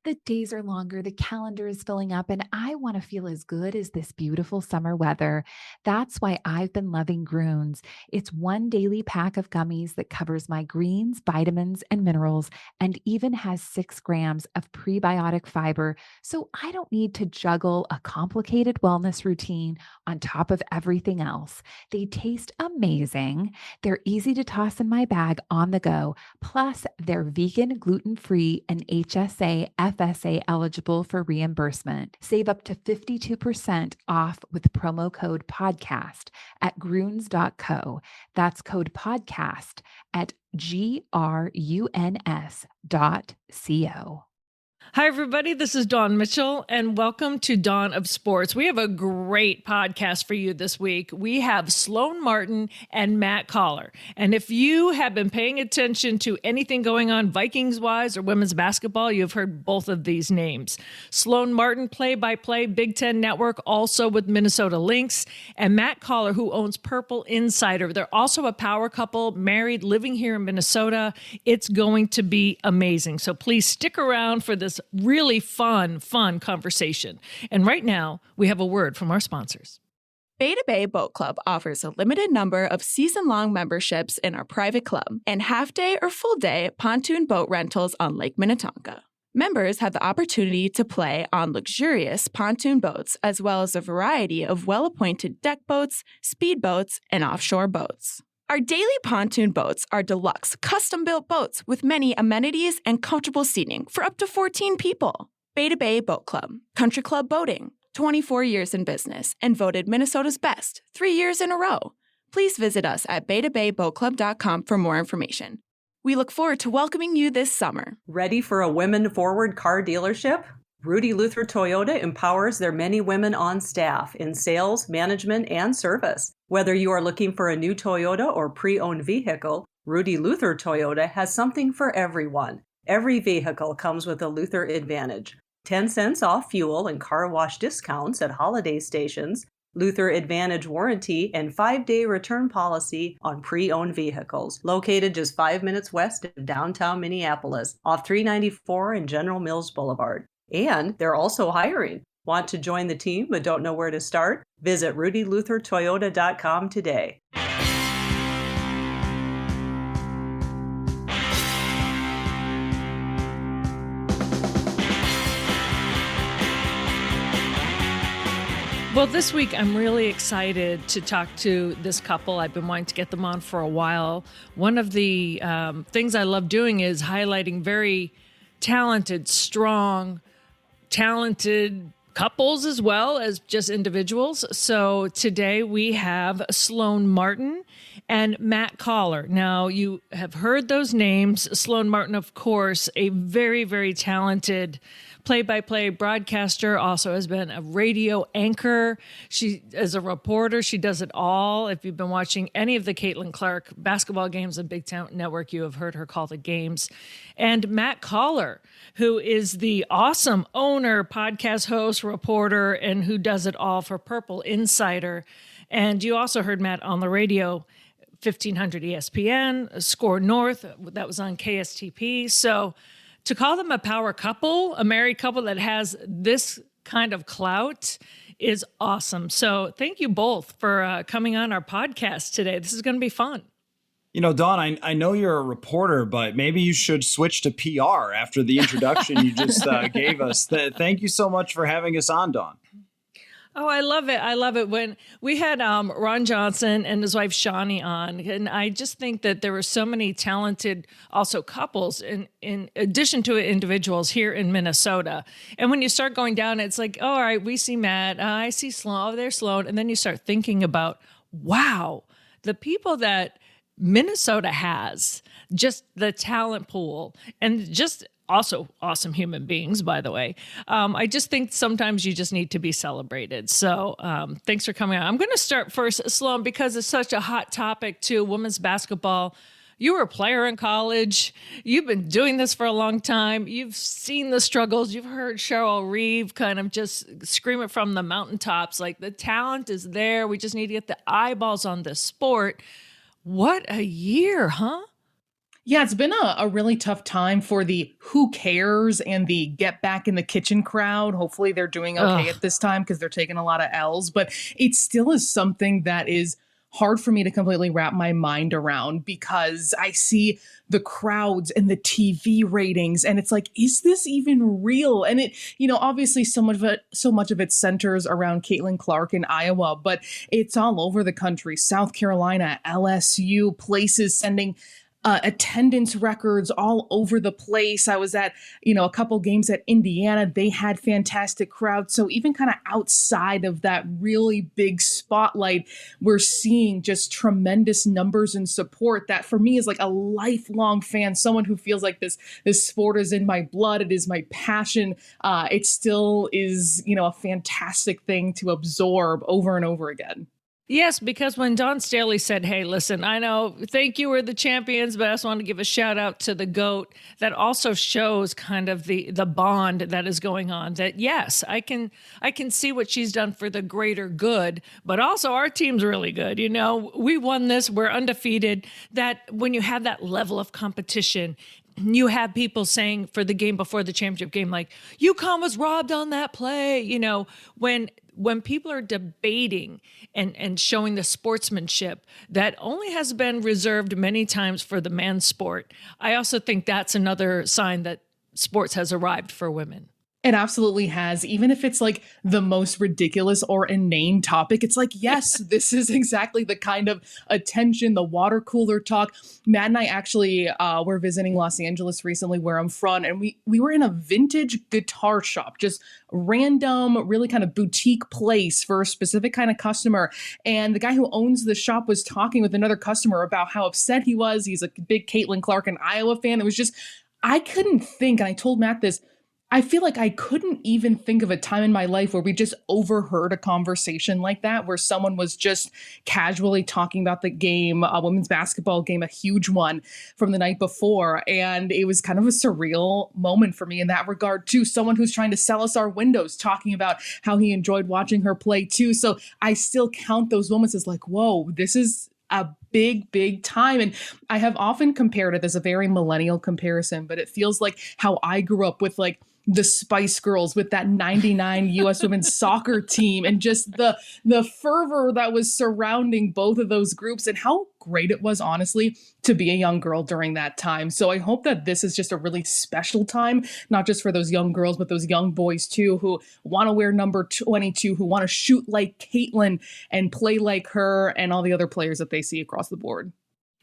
The days are longer, the calendar is filling up, and I want to feel as good as this beautiful summer weather. That's why I've been loving Groons. It's one daily pack of gummies that covers my greens, vitamins, and minerals, and even has 6 grams of prebiotic fiber. So I don't need to juggle a complicated wellness routine on top of everything else. They taste amazing. They're easy to toss in my bag on the go. Plus, they're vegan, gluten free, and HSA, FSA eligible for reimbursement. Save up to 52% off with promo code podcast at gruns.co. That's code podcast at gruns.co. Hi, everybody. This is Dawn Mitchell, and welcome to Dawn of Sports. We have a great podcast for you this week. We have Sloane Martin and Matt Coller. And if you have been paying attention to anything going on Vikings-wise or women's basketball, you've heard both of these names. Sloane Martin, play-by-play, Big Ten Network, also with Minnesota Lynx, and Matt Coller, who owns Purple Insider. They're also a power couple, married, living here in Minnesota. It's going to be amazing. So please stick around for this really fun conversation. And right now, we have a word from our sponsors. Beta Bay Boat Club offers a limited number of season-long memberships in our private club and half-day or full-day pontoon boat rentals on Lake Minnetonka. Members have the opportunity to play on luxurious pontoon boats as well as a variety of well-appointed deck boats, speedboats, and offshore boats. Our daily pontoon boats are deluxe, custom-built boats with many amenities and comfortable seating for up to 14 people. Beta Bay Boat Club, Country Club Boating, 24 years in business and voted Minnesota's best 3 years in a row. Please visit us at betabayboatclub.com for more information. We look forward to welcoming you this summer. Ready for a women-forward car dealership? Rudy Luther Toyota empowers their many women on staff in sales, management, and service. Whether you are looking for a new Toyota or pre-owned vehicle, Rudy Luther Toyota has something for everyone. Every vehicle comes with a Luther Advantage. 10 cents off fuel and car wash discounts at holiday stations, Luther Advantage warranty, and 5-day return policy on pre-owned vehicles. Located just 5 minutes west of downtown Minneapolis, off 394 and General Mills Boulevard. And they're also hiring. Want to join the team but don't know where to start? Visit rudyluthertoyota.com today. Well, this week I'm really excited to talk to this couple. I've been wanting to get them on for a while. One of the things I love doing is highlighting very talented, strong, talented couples as well as just individuals. So today we have Sloane Martin and Matt Coller. Now, you have heard those names. Sloane Martin, of course, a very, very talented play-by-play broadcaster, also has been a radio anchor. She is a reporter. She does it all. If you've been watching any of the Caitlin Clark basketball games on Big Ten Network, you have heard her call the games. And Matt Coller, who is the awesome owner, podcast host, reporter, and who does it all for Purple Insider. And you also heard Matt on the radio, 1500 ESPN, Score North, that was on KSTP. So to call them a power couple, a married couple that has this kind of clout is awesome. So thank you both for coming on our podcast today. This is going to be fun. You know, Dawn, I know you're a reporter, but maybe you should switch to PR after the introduction you just gave us. Thank you so much for having us on, Dawn. Oh, I love it. I love it. When we had Ron Johnson and his wife Shawnee on, and I just think that there were so many talented also couples in addition to individuals here in Minnesota. And when you start going down, it's like, oh, all right, we see Matt, I see Sloane, oh, there's Sloane. And then you start thinking about, wow, the people that Minnesota has, just the talent pool, and just also awesome human beings, by the way. I just think sometimes you just need to be celebrated. So thanks for coming on. I'm going to start first, Sloane, because it's such a hot topic to women's basketball. You were a player in college. You've been doing this for a long time. You've seen the struggles. You've heard Cheryl Reeve kind of just scream it from the mountaintops, like the talent is there. We just need to get the eyeballs on this sport. What a year, huh? Yeah, it's been a really tough time for the who cares and the get back in the kitchen crowd. Hopefully they're doing okay Ugh. at this time because they're taking a lot of L's, but it still is something that is hard for me to completely wrap my mind around because I see the crowds and the TV ratings and it's like, is this even real? And it, obviously so much of it centers around Caitlin Clark in Iowa, but it's all over the country. South Carolina, LSU, places sending attendance records all over the place. I was at, a couple games at Indiana. They had fantastic crowds. So even kind of outside of that really big spotlight, we're seeing just tremendous numbers and support that for me is like a lifelong fan, someone who feels like this sport is in my blood. It is my passion. It still is, a fantastic thing to absorb over and over again. Yes, because when Dawn Staley said, hey, listen, I know, thank you, we're the champions, but I just want to give a shout out to the GOAT, that also shows kind of the bond that is going on, that yes, I can see what she's done for the greater good, but also our team's really good. We won this, we're undefeated, that when you have that level of competition, you have people saying for the game before the championship game, like, UConn was robbed on that play, when people are debating and showing the sportsmanship that only has been reserved many times for the men's sport, I also think that's another sign that sports has arrived for women. It absolutely has. Even if it's like the most ridiculous or inane topic, it's like, yes, this is exactly the kind of attention, the water cooler talk. Matt and I actually were visiting Los Angeles recently where I'm from, and we were in a vintage guitar shop, just random, really kind of boutique place for a specific kind of customer. And the guy who owns the shop was talking with another customer about how upset he was. He's a big Caitlin Clark and Iowa fan. It was just, I couldn't think, and I told Matt this, I feel like I couldn't even think of a time in my life where we just overheard a conversation like that, where someone was just casually talking about the game, a women's basketball game, a huge one from the night before. And it was kind of a surreal moment for me in that regard, too. Someone who's trying to sell us our windows, talking about how he enjoyed watching her play, too. So I still count those moments as like, whoa, this is a big time. And I have often compared it as a very millennial comparison, but it feels like how I grew up with like the Spice Girls with that 99 U.S. women's soccer team and just the fervor that was surrounding both of those groups and how great it was, honestly, to be a young girl during that time. So I hope that this is just a really special time, not just for those young girls, but those young boys too, who want to wear number 22, who want to shoot like Caitlin and play like her and all the other players that they see across the board.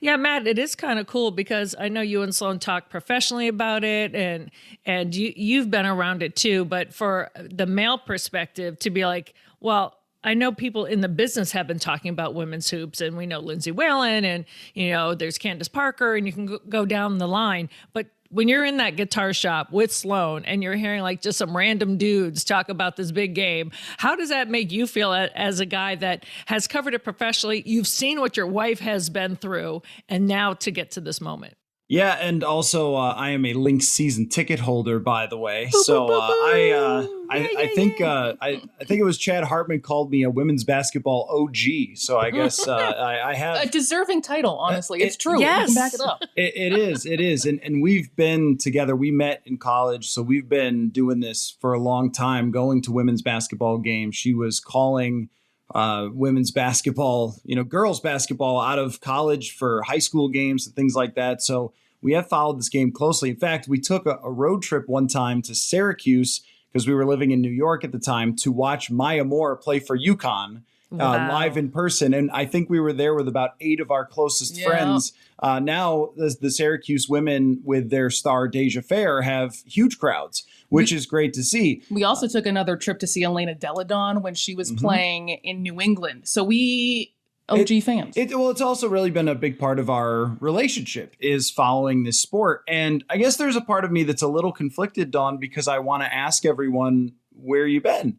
Yeah, Matt, it is kind of cool because I know you and Sloane talk professionally about it and you've been around it too. But for the male perspective to be like, well, I know people in the business have been talking about women's hoops and we know Lindsay Whalen and, there's Candace Parker and you can go down the line. But when you're in that guitar shop with Sloane and you're hearing like just some random dudes talk about this big game, how does that make you feel as a guy that has covered it professionally? You've seen what your wife has been through and now to get to this moment. Yeah, and also I am a Lynx season ticket holder, by the way. Boo, So boo, boo, boo. I think I think it was Chad Hartman called me a women's basketball OG. So I guess I have a deserving title. Honestly, it's true. Yes. You can back it up. It is, and we've been together. We met in college, so we've been doing this for a long time. Going to women's basketball games. She was calling women's basketball, girls basketball out of college for high school games and things like that. So we have followed this game closely. In fact, we took a road trip one time to Syracuse because we were living in New York at the time to watch Maya Moore play for UConn. Wow. Live in person. And I think we were there with about 8 of our closest friends. Now the Syracuse women with their star Deja Fair have huge crowds, which is great to see. We also took another trip to see Elena Deladon when she was playing in New England. So we OG fans. It's also really been a big part of our relationship is following this sport. And I guess there's a part of me that's a little conflicted, Dawn, because I want to ask everyone, where you been?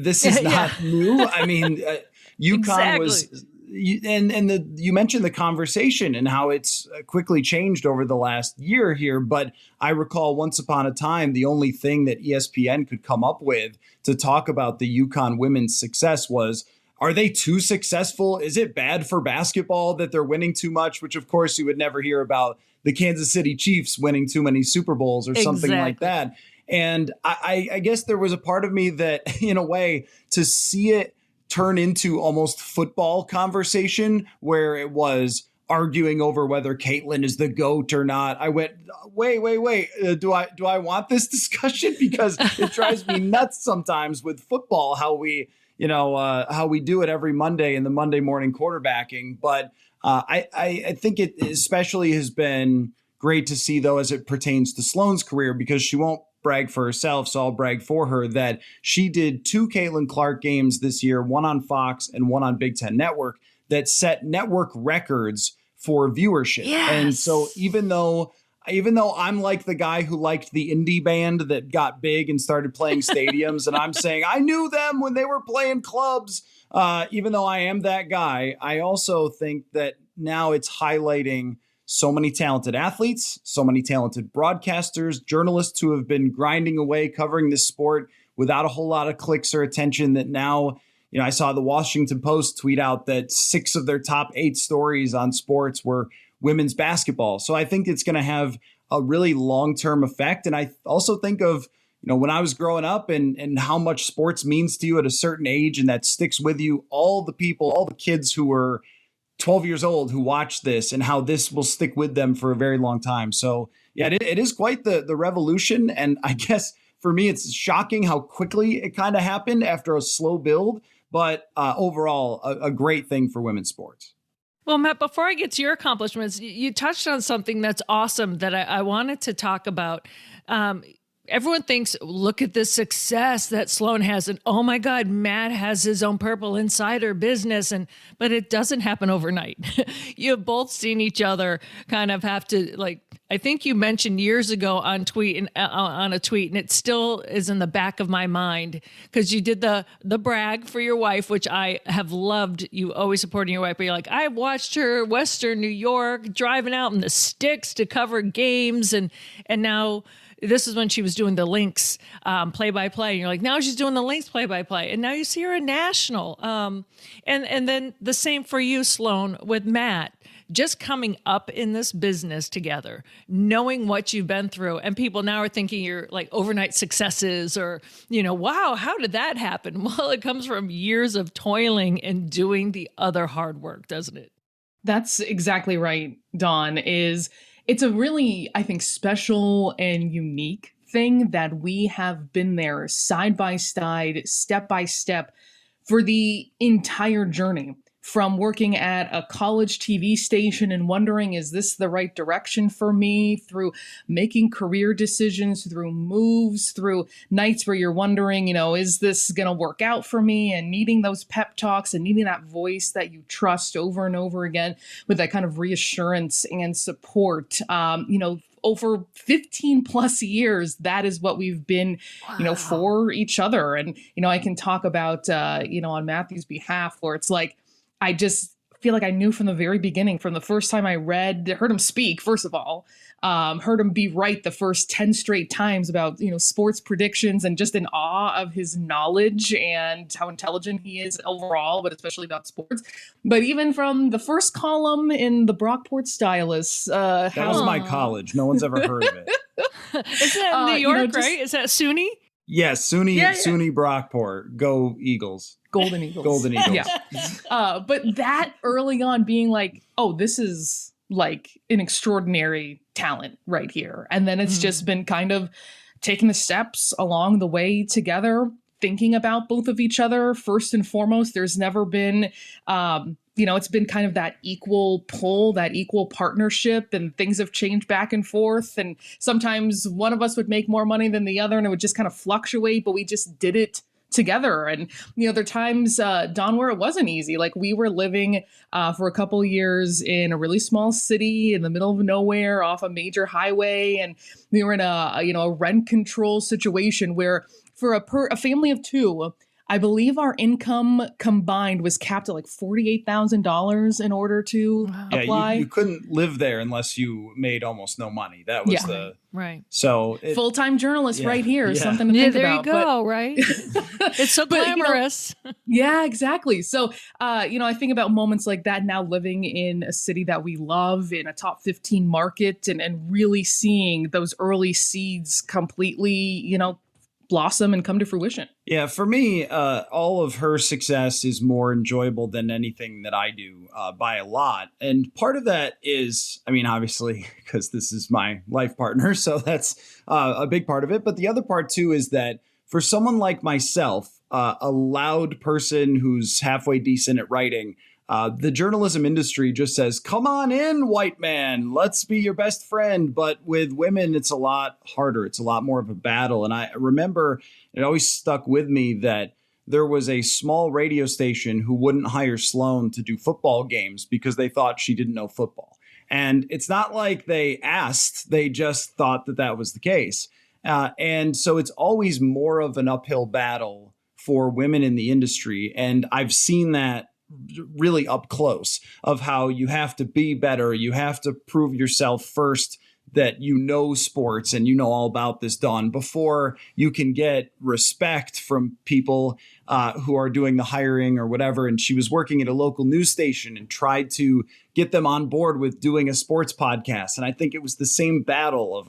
This is not new. I mean, UConn was, you mentioned the conversation and how it's quickly changed over the last year here. But I recall once upon a time, the only thing that ESPN could come up with to talk about the UConn women's success was, are they too successful? Is it bad for basketball that they're winning too much? Which, of course, you would never hear about the Kansas City Chiefs winning too many Super Bowls or something like that. And I guess there was a part of me that, in a way, to see it turn into almost football conversation where it was arguing over whether Caitlin is the GOAT or not. I went, wait. Do I want this discussion? Because it drives me nuts sometimes with football, how we do it every Monday in the Monday morning quarterbacking. But I think it especially has been great to see, though, as it pertains to Sloane's career, because she won't brag for herself, so I'll brag for her, that she did 2 Caitlin Clark games this year, one on Fox and one on Big Ten Network, that set network records for viewership. Yes. And so even though I'm like the guy who liked the indie band that got big and started playing stadiums, and I'm saying I knew them when they were playing clubs, even though I am that guy, I also think that now it's highlighting so many talented athletes, so many talented broadcasters, journalists who have been grinding away covering this sport without a whole lot of clicks or attention, that now, I saw the Washington Post tweet out that 6 of their top 8 stories on sports were women's basketball. So I think it's going to have a really long-term effect. And I also think of, when I was growing up and how much sports means to you at a certain age, and that sticks with you, all the kids who were 12 years old who watch this, and how this will stick with them for a very long time. So yeah, it is quite the revolution. And I guess for me, it's shocking how quickly it kind of happened after a slow build, but overall a great thing for women's sports. Well, Matt, before I get to your accomplishments, you touched on something that's awesome that I wanted to talk about. Everyone thinks, look at the success that Sloane has. And oh my God, Matt has his own Purple Insider business. But it doesn't happen overnight. You've both seen each other kind of have to, I think you mentioned years ago on a tweet, and it still is in the back of my mind, because you did the brag for your wife, which I have loved. You always supporting your wife, but you're like, I've watched her Western New York driving out in the sticks to cover games. And now this is when she was doing the Lynx play-by-play. And you're like, now she's doing the Lynx play-by-play. And now you see her in national. And then the same for you, Sloane, with Matt. Just coming up in this business together, knowing what you've been through, and people now are thinking you're like overnight successes, or, wow, how did that happen? Well, it comes from years of toiling and doing the other hard work, doesn't it? That's exactly right, Dawn. It's a really, I think, special and unique thing that we have been there side by side, step by step, for the entire journey. From working at a college TV station and wondering, is this the right direction for me? Through making career decisions, through moves, through nights where you're wondering, is this going to work out for me? And needing those pep talks and needing that voice that you trust over and over again with that kind of reassurance and support. Over 15 plus years, that is what we've been, for each other. And, I can talk about, on Matthew's behalf, where it's like, I just feel like I knew from the very beginning, from the first time I heard him speak, first of all, heard him be right the first 10 straight times about, sports predictions, and just in awe of his knowledge and how intelligent he is overall, but especially about sports. But even from the first column in the Brockport Stylus. That was my college. No one's ever heard of it. Is that in New York, right? Is that SUNY? Yes, SUNY Brockport. Go Eagles. Golden Eagles. Golden Eagles. Yeah. But that early on being like, oh, this is like an extraordinary talent right here. And then it's just been kind of taking the steps along the way together, thinking about both of each other first and foremost. There's never been, it's been kind of that equal pull, that equal partnership, and things have changed back and forth. And sometimes one of us would make more money than the other, and it would just kind of fluctuate, but we just did it together. And there are times, Don, where it wasn't easy. Like, we were living for a couple of years in a really small city in the middle of nowhere off a major highway. And we were in a rent control situation where for a family of 2, I believe our income combined was capped at like $48,000 in order to apply. You couldn't live there unless you made almost no money. That was right. So full-time journalist right here. Something to think there about. There you go, right? It's so glamorous. Yeah, exactly. So, I think about moments like that now living in a city that we love, in a top 15 market, and really seeing those early seeds completely, blossom and come to fruition. Yeah, for me, all of her success is more enjoyable than anything that I do by a lot. And part of that is, obviously, because this is my life partner, so that's a big part of it. But the other part, too, is that for someone like myself, a loud person who's halfway decent at writing, the journalism industry just says, come on in, white man, let's be your best friend. But with women, it's a lot harder. It's a lot more of a battle. And I remember it always stuck with me that there was a small radio station who wouldn't hire Sloane to do football games because they thought she didn't know football. And it's not like they asked, they just thought that that was the case. And so it's always more of an uphill battle for women in the industry. And I've seen that really up close, of how you have to be better. You have to prove yourself first, that you know sports and you know all about this, Dawn, before you can get respect from people who are doing the hiring or whatever. And she was working at a local news station and tried to get them on board with doing a sports podcast. And I think it was the same battle of,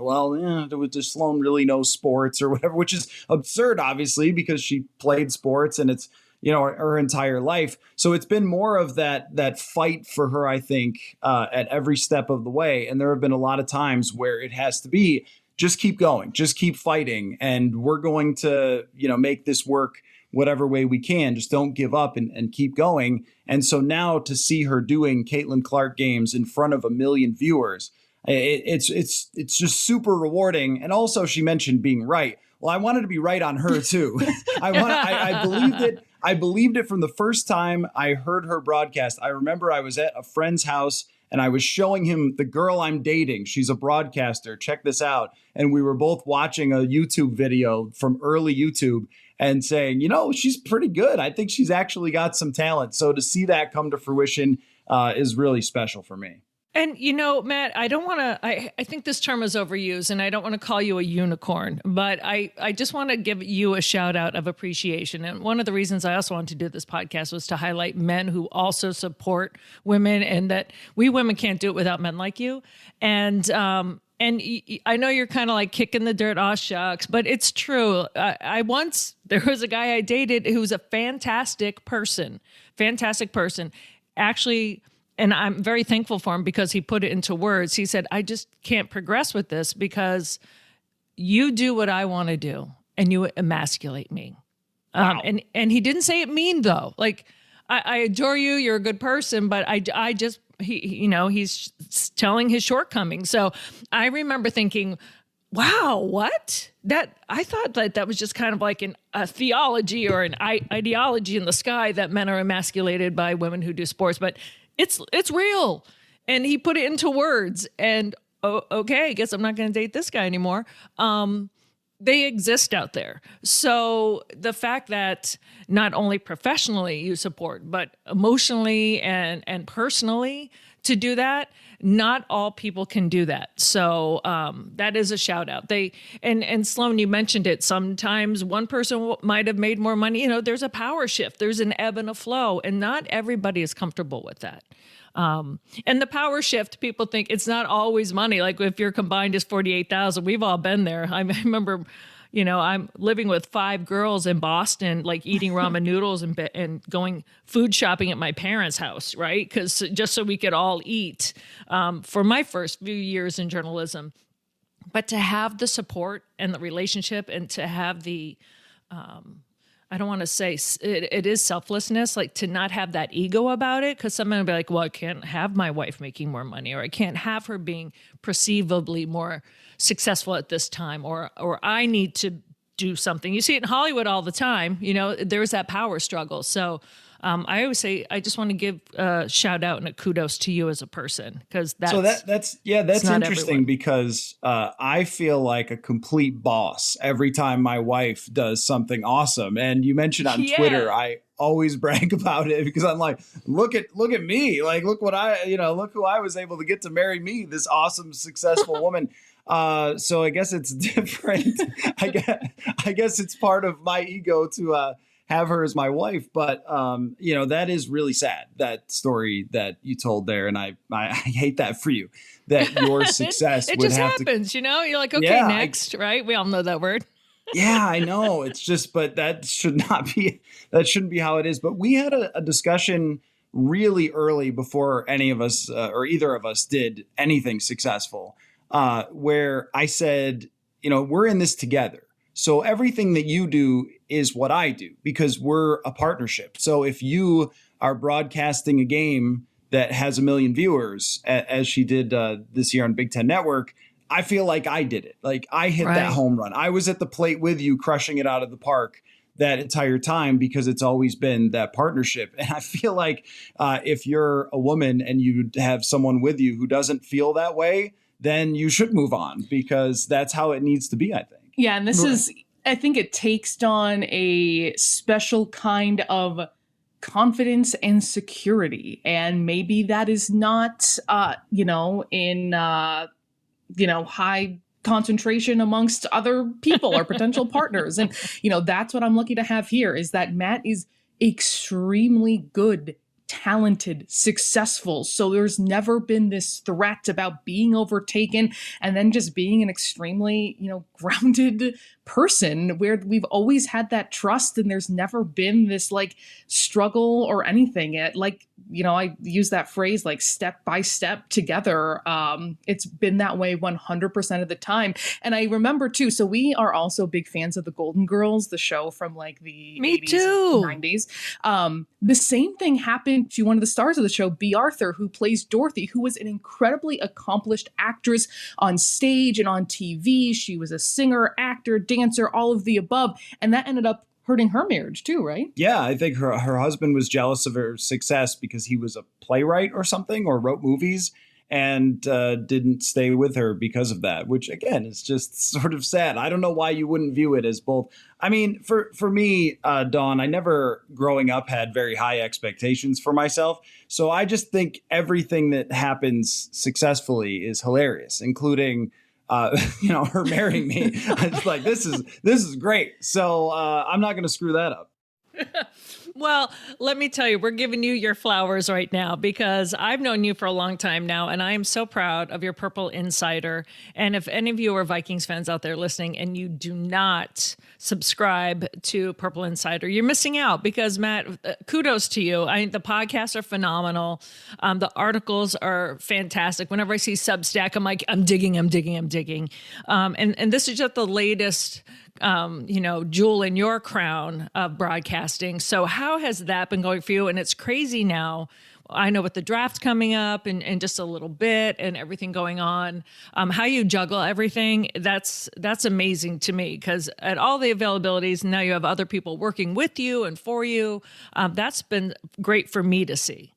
does Sloane really know sports or whatever, which is absurd, obviously, because she played sports and it's, her entire life. So it's been more of that fight for her, I think, at every step of the way. And there have been a lot of times where it has to be, just keep going, just keep fighting. And we're going to, make this work whatever way we can. Just don't give up and keep going. And so now to see her doing Caitlin Clark games in front of 1 million viewers, it's just super rewarding. And also she mentioned being right. Well, I wanted to be right on her too. I believed it. I believed it from the first time I heard her broadcast. I remember I was at a friend's house and I was showing him the girl I'm dating. She's a broadcaster. Check this out. And we were both watching a YouTube video from early YouTube and saying, she's pretty good. I think she's actually got some talent. So to see that come to fruition is really special for me. And, Matt, I don't want to, I think this term is overused and I don't want to call you a unicorn, but I just want to give you a shout out of appreciation. And one of the reasons I also wanted to do this podcast was to highlight men who also support women, and that we women can't do it without men like you. And I know you're kind of like kicking the dirt, aw shucks, but it's true. There was a guy I dated who was a fantastic person, actually. And I'm very thankful for him because he put it into words. He said, I just can't progress with this because you do what I want to do and you emasculate me. Wow. And he didn't say it mean though. Like, I adore you. You're a good person, but I just, he's telling his shortcomings. So I remember thinking, wow, what? I thought that was just kind of like a theology or an ideology in the sky that men are emasculated by women who do sports, but it's real. And he put it into words, and okay, I guess I'm not going to date this guy anymore. They exist out there. So the fact that not only professionally you support, but emotionally and personally to do that, not all people can do that. So that is a shout out. And Sloane, you mentioned it. Sometimes one person might have made more money. There's a power shift. There's an ebb and a flow, and not everybody is comfortable with that. And the power shift, people think it's not always money. Like if your combined is 48,000, we've all been there. I remember, I'm living with 5 girls in Boston, like eating ramen noodles and going food shopping at my parents' house, right? Because just so we could all eat for my first few years in journalism. But to have the support and the relationship and to have the, I don't want to say it is selflessness, like to not have that ego about it. Because someone will be like, well, I can't have my wife making more money, or I can't have her being perceivably more successful at this time, or I need to do something. You see it in Hollywood all the time. There's that power struggle. So I always say, I just want to give a shout out and a kudos to you as a person, because that's interesting everyone. because I feel like a complete boss every time my wife does something awesome. And you mentioned on Twitter, I always brag about it because I'm like, look at me, like look who I was able to get to marry me, this awesome, successful woman. So I guess it's different. I guess it's part of my ego to have her as my wife. But, that is really sad, that story that you told there. And I hate that for you, that your success it would just have happens, you're like, okay, next, right? We all know that word. Yeah, I know. It's just, but that shouldn't be how it is. But we had a discussion really early before any of us or either of us did anything successful, where I said, we're in this together. So everything that you do is what I do because we're a partnership. So if you are broadcasting a game that has 1 million viewers, as she did this year on Big Ten Network, I feel like I did it. Like I hit that home run. I was at the plate with you, crushing it out of the park that entire time because it's always been that partnership. And I feel like if you're a woman and you have someone with you who doesn't feel that way, then you should move on because that's how it needs to be, I think. Yeah. And I think it takes on a special kind of confidence and security. And maybe that is not, in high concentration amongst other people or potential partners. And, that's what I'm lucky to have here is that Matt is extremely good, talented, successful. So there's never been this threat about being overtaken and then just being an extremely, grounded person where we've always had that trust and there's never been this like struggle or anything. I use that phrase like step by step together. It's been that way 100% of the time. And I remember too, so we are also big fans of the Golden Girls, the show from like the Me 80s too. and 90s. The same thing happened to one of the stars of the show, B. Arthur, who plays Dorothy, who was an incredibly accomplished actress on stage and on TV. She was a singer, actor, dancer, all of the above. And that ended up hurting her marriage too, right? Yeah, I think her husband was jealous of her success because he was a playwright or something or wrote movies and didn't stay with her because of that, which again is just sort of sad. I don't know why you wouldn't view it as both. I mean, for me, Dawn, I never growing up had very high expectations for myself. So I just think everything that happens successfully is hilarious, including her marrying me. It's like, this is great. So I'm not going to screw that up. Well, let me tell you, we're giving you your flowers right now because I've known you for a long time now, and I am so proud of your Purple Insider. And if any of you are Vikings fans out there listening and you do not subscribe to Purple Insider, you're missing out because, Matt, kudos to you. The podcasts are phenomenal. The articles are fantastic. Whenever I see Substack, I'm like, I'm digging. And this is just the latest jewel in your crown of broadcasting. So how has that been going for you? And it's crazy now. I know with the draft coming up and just a little bit and everything going on, how you juggle everything, that's amazing to me because at all the availabilities, now you have other people working with you and for you. That's been great for me to see.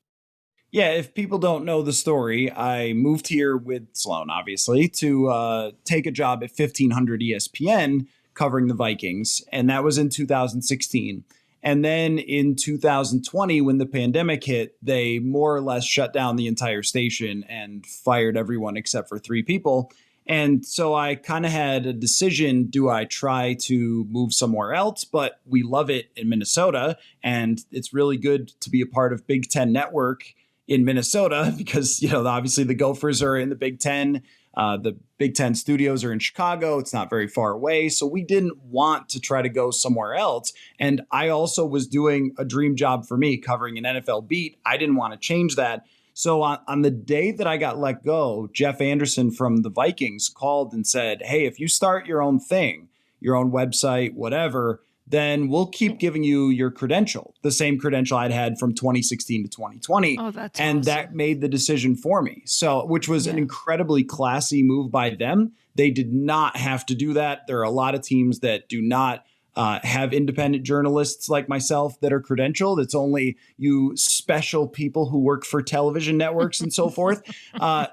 Yeah, if people don't know the story, I moved here with Sloane, obviously, to take a job at 1500 ESPN covering the Vikings. And that was in 2016. And then in 2020, when the pandemic hit, they more or less shut down the entire station and fired everyone except for 3 people. And so I kind of had a decision. Do I try to move somewhere else? But we love it in Minnesota. And it's really good to be a part of Big Ten Network in Minnesota because, obviously the Gophers are in the Big Ten. The Big Ten studios are in Chicago. It's not very far away. So we didn't want to try to go somewhere else. And I also was doing a dream job for me covering an NFL beat. I didn't want to change that. So on the day that I got let go, Jeff Anderson from the Vikings called and said, hey, if you start your own thing, your own website, whatever, then we'll keep giving you your credential, the same credential I'd had from 2016 to 2020. Oh, that's and awesome. That made the decision for me. So, which was an incredibly classy move by them. They did not have to do that. There are a lot of teams that do not have independent journalists like myself that are credentialed. It's only you special people who work for television networks and so forth.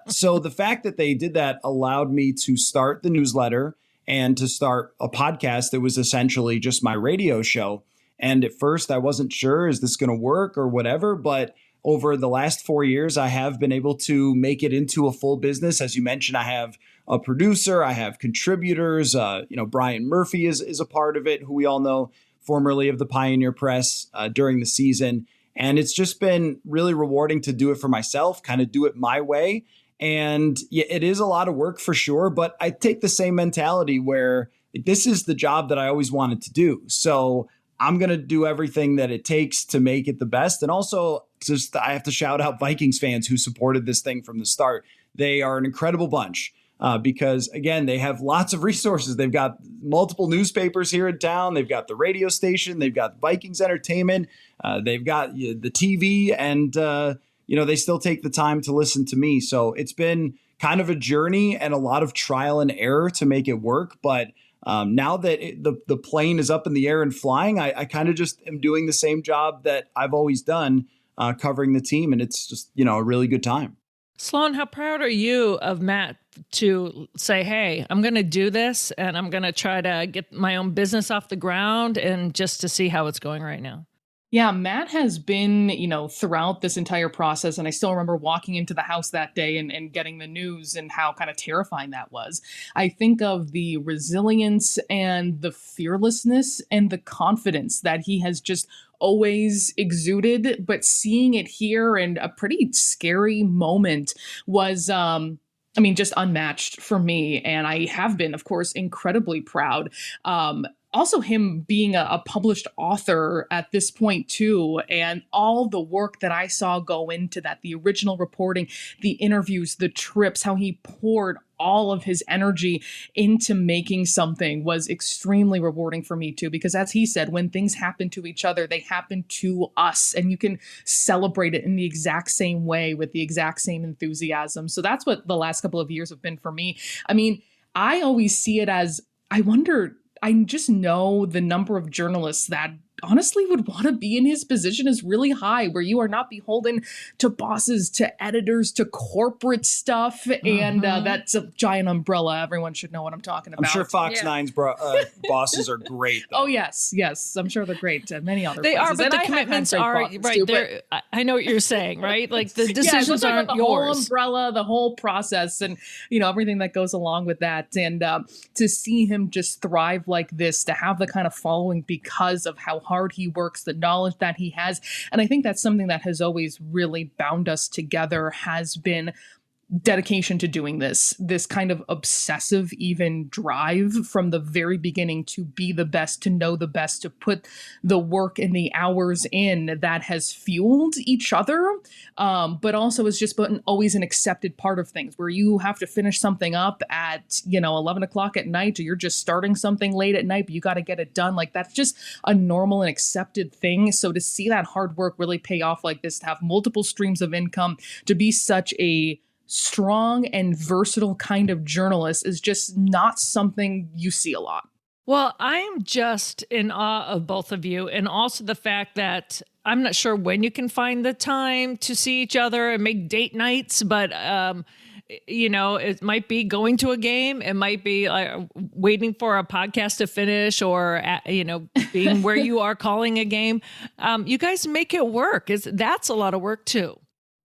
So the fact that they did that allowed me to start the newsletter and to start a podcast that was essentially just my radio show. And at first I wasn't sure, is this going to work or whatever? But over the last 4 years, I have been able to make it into a full business. As you mentioned, I have a producer, I have contributors. Brian Murphy is a part of it, who we all know formerly of the Pioneer Press during the season. And it's just been really rewarding to do it for myself, kind of do it my way. And yeah, it is a lot of work for sure, but I take the same mentality where this is the job that I always wanted to do. So I'm going to do everything that it takes to make it the best. And also, I have to shout out Vikings fans who supported this thing from the start. They are an incredible bunch because, again, they have lots of resources. They've got multiple newspapers here in town. They've got the radio station. They've got Vikings entertainment. They've got the TV. And, they still take the time to listen to me. So it's been kind of a journey and a lot of trial and error to make it work. But now that the plane is up in the air and flying, I kind of just am doing the same job that I've always done, covering the team. And it's just, a really good time. Sloane, how proud are you of Matt to say, hey, I'm going to do this and I'm going to try to get my own business off the ground and just to see how it's going right now? Yeah, Matt has been, throughout this entire process. And I still remember walking into the house that day and getting the news and how kind of terrifying that was. I think of the resilience and the fearlessness and the confidence that he has just always exuded. But seeing it here and a pretty scary moment was, just unmatched for me. And I have been, of course, incredibly proud. Also him being a published author at this point too, and all the work that I saw go into that, the original reporting, the interviews, the trips, how he poured all of his energy into making something was extremely rewarding for me too, because as he said, when things happen to each other, they happen to us, and you can celebrate it in the exact same way with the exact same enthusiasm. So that's what the last couple of years have been for me. I always see it as, I just know the number of journalists that honestly would want to be in his position is really high, where you are not beholden to bosses, to editors, to corporate stuff. And that's a giant umbrella. Everyone should know what I'm talking about. I'm sure Fox 9's bosses are great, though. Oh, yes. I'm sure they're great. Many other They places. are, but and the commitments are right too, there. I know what you're saying, right? Like the decisions aren't the yours. Whole umbrella, the whole process, and everything that goes along with that. And to see him just thrive like this, to have the kind of following because of how hard he works, the knowledge that he has. And I think that's something that has always really bound us together, has been dedication to doing this kind of obsessive even drive from the very beginning to be the best, to know the best, to put the work and the hours in that has fueled each other. But also has just been always an accepted part of things, where you have to finish something up at, 11 o'clock at night, or you're just starting something late at night, but you got to get it done. Like, that's just a normal and accepted thing. So to see that hard work really pay off like this, to have multiple streams of income, to be such a strong and versatile kind of journalist is just not something you see a lot. Well, I'm just in awe of both of you, and also the fact that I'm not sure when you can find the time to see each other and make date nights, but it might be going to a game, it might be waiting for a podcast to finish, or being where you are calling a game. You guys make it work. That's a lot of work too.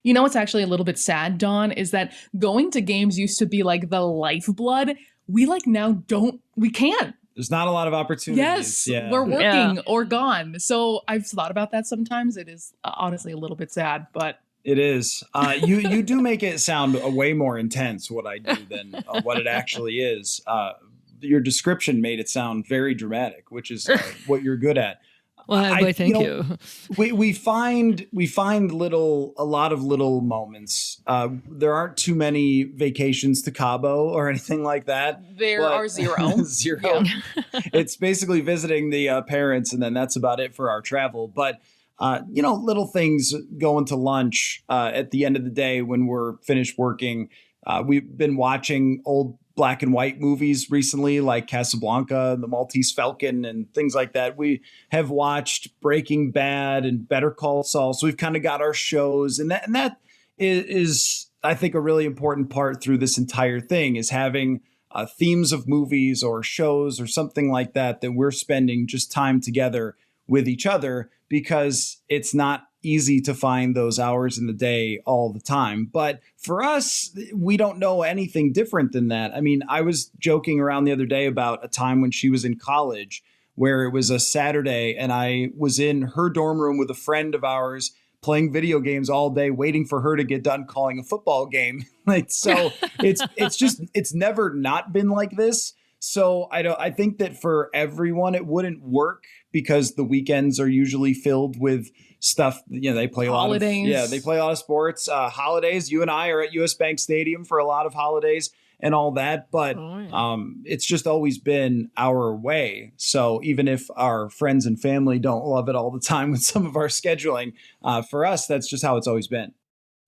What's actually a little bit sad, Dawn, is that going to games used to be like the lifeblood. We we can't. There's not a lot of opportunities. Yes, we're working or gone. So I've thought about that sometimes. It is honestly a little bit sad, but it is. You do make it sound way more intense, what I do, than what it actually is. Your description made it sound very dramatic, which is what you're good at. Well, thank you. We find a lot of little moments. There aren't too many vacations to Cabo or anything like that. There are zero. Zero. Yeah. It's basically visiting the parents, and then that's about it for our travel. But little things, going to lunch at the end of the day when we're finished working. We've been watching old black and white movies recently, like Casablanca, The Maltese Falcon, and things like that. We have watched Breaking Bad and Better Call Saul. So we've kind of got our shows, and that is, I think, a really important part through this entire thing is having themes of movies or shows or something like that we're spending just time together with each other, because it's not easy to find those hours in the day all the time. But for us, we don't know anything different than that. I mean, I was joking around the other day about a time when she was in college where it was a Saturday and I was in her dorm room with a friend of ours playing video games all day, waiting for her to get done calling a football game. It's never not been like this. So I think that for everyone, it wouldn't work because the weekends are usually filled with stuff. They play holidays. They play a lot of sports, holidays. You and I are at US Bank Stadium for a lot of holidays and all that, but it's just always been our way. So even if our friends and family don't love it all the time with some of our scheduling, for us, that's just how it's always been.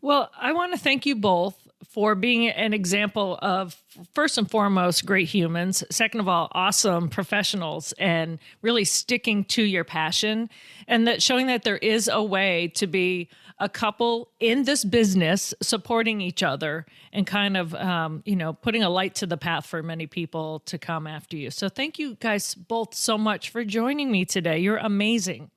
Well, I want to thank you both for being an example of, first and foremost, great humans. Second of all, awesome professionals and really sticking to your passion, and that showing that there is a way to be a couple in this business supporting each other and kind of, putting a light to the path for many people to come after you. So thank you guys both so much for joining me today. You're amazing.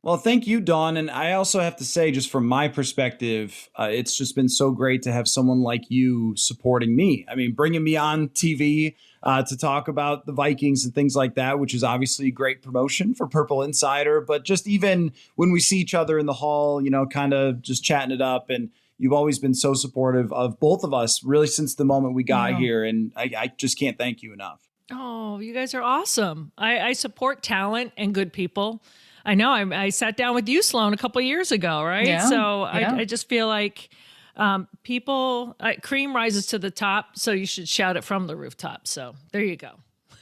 Well, thank you, Dawn. And I also have to say, just from my perspective, it's just been so great to have someone like you supporting me. I mean, bringing me on TV to talk about the Vikings and things like that, which is obviously great promotion for Purple Insider. But just even when we see each other in the hall, kind of just chatting it up. And you've always been so supportive of both of us, really, since the moment we got here. And I just can't thank you enough. Oh, you guys are awesome. I support talent and good people. I know I sat down with you, Sloane, a couple of years ago, right? Yeah, so yeah. I just feel like cream rises to the top, so you should shout it from the rooftop. So there you go.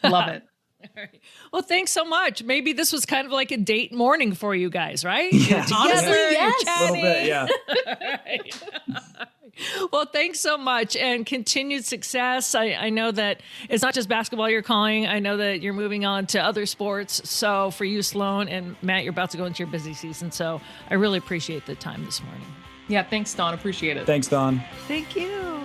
Love it. All right. Well, thanks so much. Maybe this was kind of like a date morning for you guys, right? Yeah. Honestly, yes. A little bit, yeah. All right. Well, thanks so much and continued success. I know that it's not just basketball you're calling. I know that you're moving on to other sports. So for you, Sloane, and Matt, you're about to go into your busy season. So I really appreciate the time this morning. Yeah, thanks, Dawn. Appreciate it. Thanks, Dawn. Thank you.